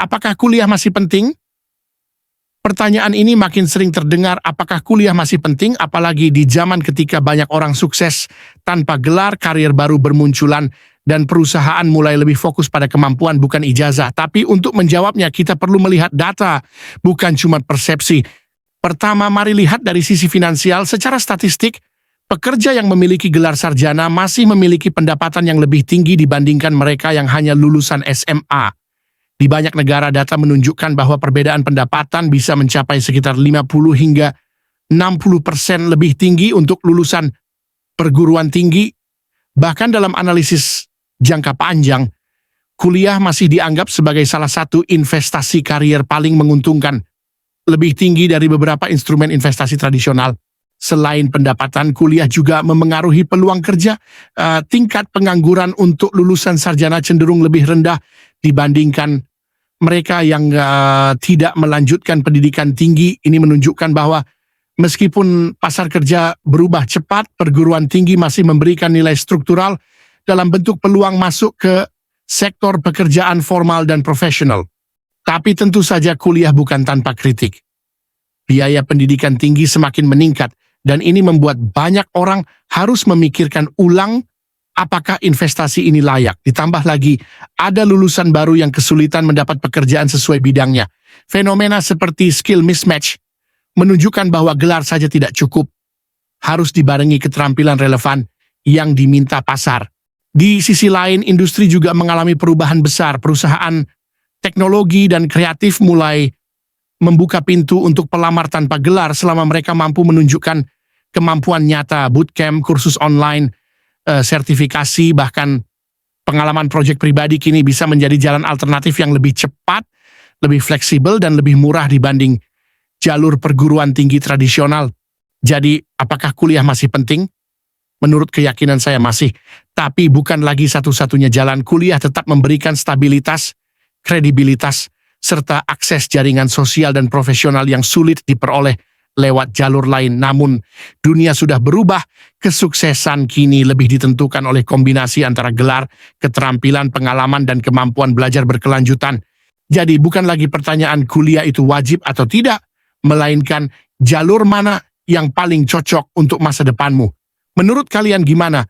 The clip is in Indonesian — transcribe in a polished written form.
Apakah kuliah masih penting? Pertanyaan ini makin sering terdengar, apakah kuliah masih penting, apalagi di zaman ketika banyak orang sukses tanpa gelar, karier baru bermunculan, dan perusahaan mulai lebih fokus pada kemampuan bukan ijazah. Tapi untuk menjawabnya kita perlu melihat data, bukan cuma persepsi. Pertama, mari lihat dari sisi finansial. Secara statistik, pekerja yang memiliki gelar sarjana masih memiliki pendapatan yang lebih tinggi dibandingkan mereka yang hanya lulusan SMA. Di banyak negara, data menunjukkan bahwa perbedaan pendapatan bisa mencapai sekitar 50 hingga 60% lebih tinggi untuk lulusan perguruan tinggi. Bahkan dalam analisis jangka panjang, kuliah masih dianggap sebagai salah satu investasi karier paling menguntungkan, lebih tinggi dari beberapa instrumen investasi tradisional. Selain pendapatan, kuliah juga memengaruhi peluang kerja. Tingkat pengangguran untuk lulusan sarjana cenderung lebih rendah dibandingkan mereka yang tidak melanjutkan pendidikan tinggi. Ini menunjukkan bahwa meskipun pasar kerja berubah cepat, perguruan tinggi masih memberikan nilai struktural dalam bentuk peluang masuk ke sektor pekerjaan formal dan profesional. Tapi tentu saja kuliah bukan tanpa kritik. Biaya pendidikan tinggi semakin meningkat, dan ini membuat banyak orang harus memikirkan ulang apakah investasi ini layak. Ditambah lagi, ada lulusan baru yang kesulitan mendapat pekerjaan sesuai bidangnya. Fenomena seperti skill mismatch menunjukkan bahwa gelar saja tidak cukup. Harus dibarengi keterampilan relevan yang diminta pasar. Di sisi lain, industri juga mengalami perubahan besar. Perusahaan teknologi dan kreatif mulai membuka pintu untuk pelamar tanpa gelar selama mereka mampu menunjukkan kemampuan nyata. Bootcamp, kursus online, sertifikasi, bahkan pengalaman proyek pribadi kini bisa menjadi jalan alternatif yang lebih cepat, lebih fleksibel, dan lebih murah dibanding jalur perguruan tinggi tradisional. Jadi, apakah kuliah masih penting? Menurut keyakinan saya masih, tapi bukan lagi satu-satunya jalan. Kuliah tetap memberikan stabilitas, kredibilitas, serta akses jaringan sosial dan profesional yang sulit diperoleh lewat jalur lain. Namun, dunia sudah berubah. Kesuksesan kini lebih ditentukan oleh kombinasi antara gelar, keterampilan, pengalaman, dan kemampuan belajar berkelanjutan. Jadi, bukan lagi pertanyaan kuliah itu wajib atau tidak, melainkan jalur mana yang paling cocok untuk masa depanmu. Menurut kalian gimana?